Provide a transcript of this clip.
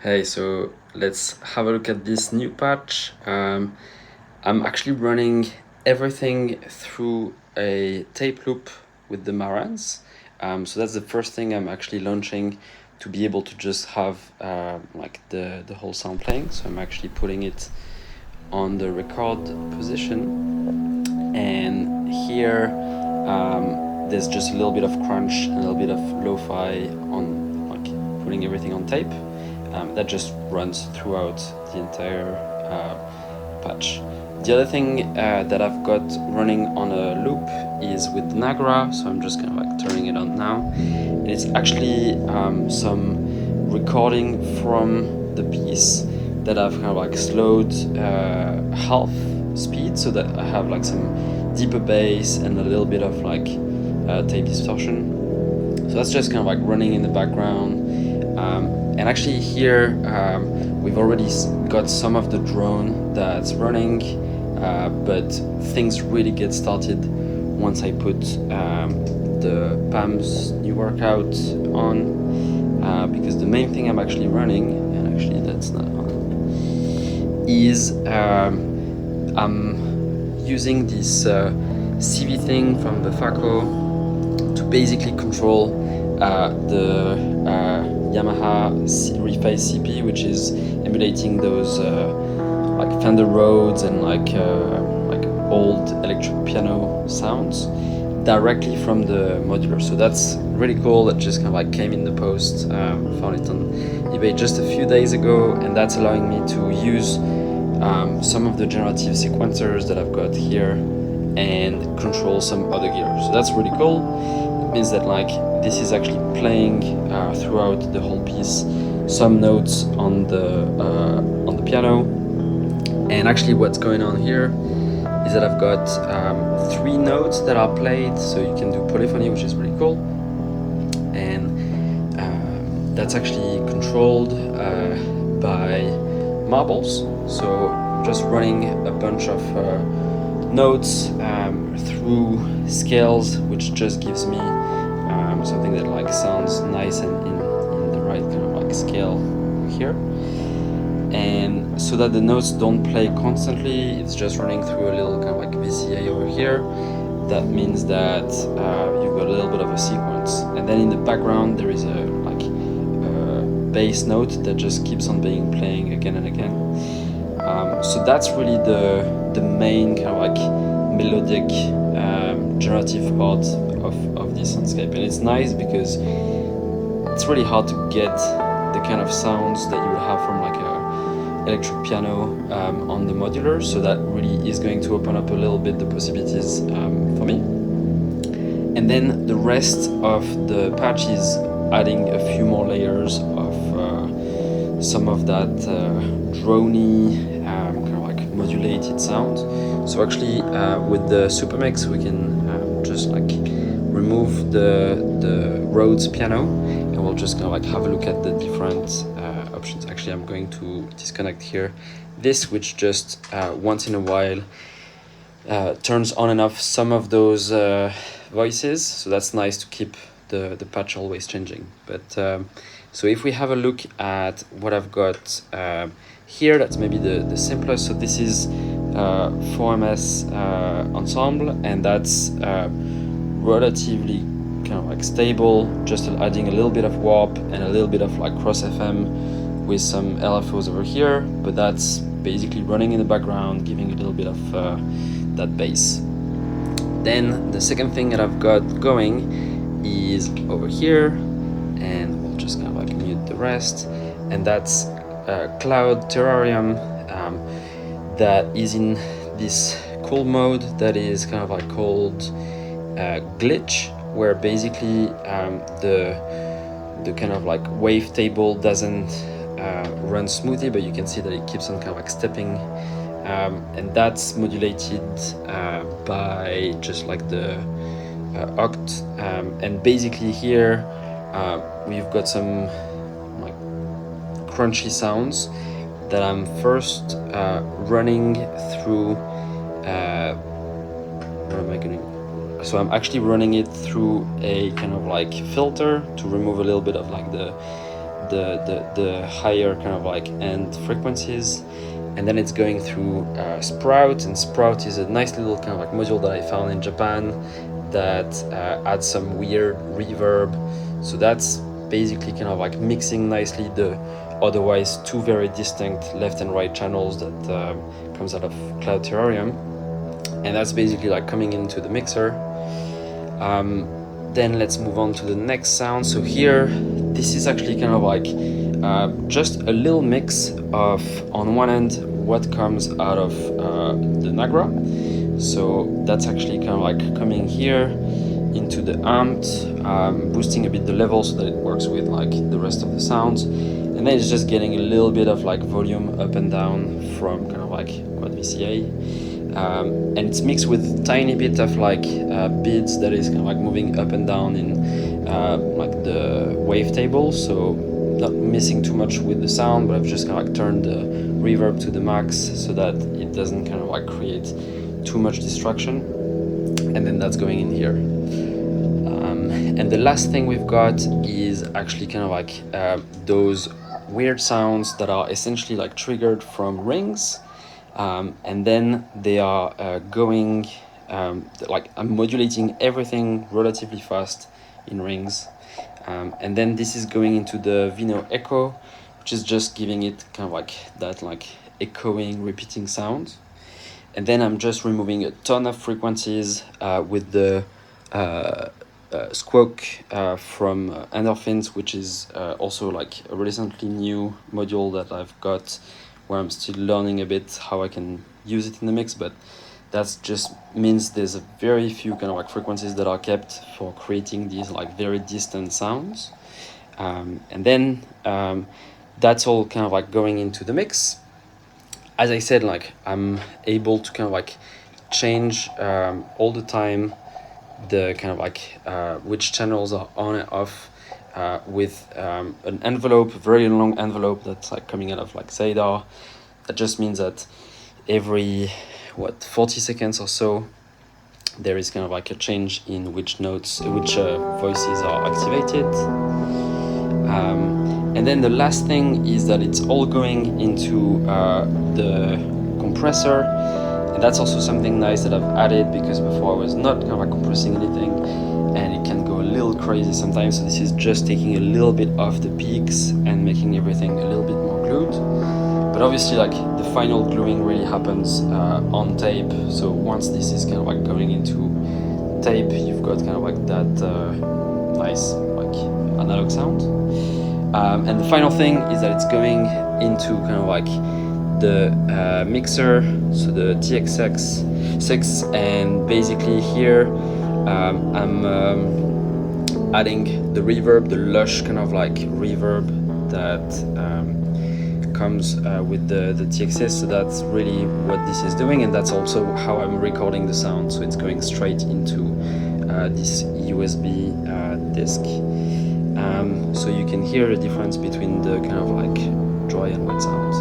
Hey, so let's have a look at this new patch. I'm actually running everything through a tape loop with the Marantz. So that's the first thing I'm actually launching to be able to just have like the whole sound playing. So I'm actually putting it on the record position, and here there's just a little bit of crunch and a little bit of lo-fi on, like, putting everything on tape. That just runs throughout the entire patch. The other thing that I've got running on a loop is with the Nagra, so I'm just kind of like turning it on now. And it's actually some recording from the piece that I've kind of like slowed half speed, so that I have like some deeper bass and a little bit of like tape distortion. So that's just kind of like running in the background. And actually here we've already got some of the drone that's running, but things really get started once I put the PAM's new workout on, because the main thing I'm actually running, and actually that's not on, is I'm using this CV Thing from Befaco to basically control the Yamaha Reface CP, which is emulating those like Fender Rhodes and like old electric piano sounds directly from the Modular. So that's really cool. That just kind of like came in the post. Found it on eBay just a few days ago, and that's allowing me to use some of the generative sequencers that I've got here and control some other gears. So that's really cool. It means that like this is actually playing throughout the whole piece some notes on the piano. And actually what's going on here is that I've got 3 notes that are played, so you can do polyphony, which is really cool. And that's actually controlled by marbles. So I'm just running a bunch of notes through scales, which just gives me something that like sounds nice and in the right kind of like scale here. And so that the notes don't play constantly, it's just running through a little kind of like VCA over here. That means that you've got a little bit of a sequence, and then in the background there is a bass note that just keeps on playing again and again. So that's really the main kind of like melodic generative part of this soundscape, and it's nice because it's really hard to get the kind of sounds that you would have from like a electric piano on the Modular. So that really is going to open up a little bit the possibilities for me. And then the rest of the patch is adding a few more layers of some of that drony kind of like modulated sound. So actually with the Super Mix we can just like remove the Rhodes piano, and we'll just kind of like have a look at the different options. Actually I'm going to disconnect here this, which just once in a while turns on and off some of those voices, so that's nice to keep the patch always changing. But so if we have a look at what I've got here, that's maybe the simplest. So this is 4MS ensemble, and that's relatively kind of like stable, just adding a little bit of warp and a little bit of like cross FM with some LFOs over here, but that's basically running in the background, giving a little bit of that bass. Then the second thing that I've got going is over here, and we'll just kind of like mute the rest, and that's Cloud Terrarium that is in this cool mode that is kind of like called glitch, where basically the kind of like wavetable doesn't run smoothly, but you can see that it keeps on kind of like stepping, and that's modulated by just like the oct, and basically here we've got some like crunchy sounds that I'm first running through what am I gonna, so I'm actually running it through a kind of like filter to remove a little bit of like the the higher kind of like end frequencies, and then it's going through Sprout, and Sprout is a nice little kind of like module that I found in Japan that adds some weird reverb. So that's basically kind of like mixing nicely the otherwise two very distinct left and right channels that comes out of Cloud Terrarium, and that's basically like coming into the mixer. Then let's move on to the next sound. So here, this is actually kind of like just a little mix of, on one end, what comes out of the Nagra. So that's actually kind of like coming here into the amp, boosting a bit the level so that it works with like the rest of the sounds. And then it's just getting a little bit of like volume up and down from kind of like Quad VCA. And it's mixed with tiny bit of like beats that is kind of like moving up and down in like the wavetable, so not missing too much with the sound, but I've just kind of like turned the reverb to the max so that it doesn't kind of like create too much distraction. And then that's going in here. And the last thing we've got is actually kind of like those weird sounds that are essentially like triggered from rings. And then they are going, like I'm modulating everything relatively fast in rings. And then this is going into the Vino Echo, which is just giving it kind of like that like echoing, repeating sound. And then I'm just removing a ton of frequencies with the Squawk from Endorphins, which is also like a recently new module that I've got, where I'm still learning a bit how I can use it in the mix, but that just means there's a very few kind of like frequencies that are kept for creating these like very distant sounds. And then that's all kind of like going into the mix. As I said, like I'm able to kind of like change all the time the kind of like which channels are on and off with an envelope, a very long envelope that's like coming out of like Zadar. That just means that every 40 seconds or so there is kind of like a change in which notes, which voices are activated. And then the last thing is that it's all going into the compressor, and that's also something nice that I've added, because before I was not kind of like compressing anything, and it can go a little crazy sometimes. So this is just taking a little bit off the peaks and making everything a little bit more glued. But obviously, like the final gluing really happens on tape. So once this is kind of like going into tape, you've got kind of like that nice like analog sound. And the final thing is that it's going into kind of like the mixer, so the TXX6, and basically here I'm adding the reverb, the lush kind of like reverb that comes with the TXS. So that's really what this is doing, and that's also how I'm recording the sound. So it's going straight into this USB disc. So you can hear the difference between the kind of like dry and wet sounds.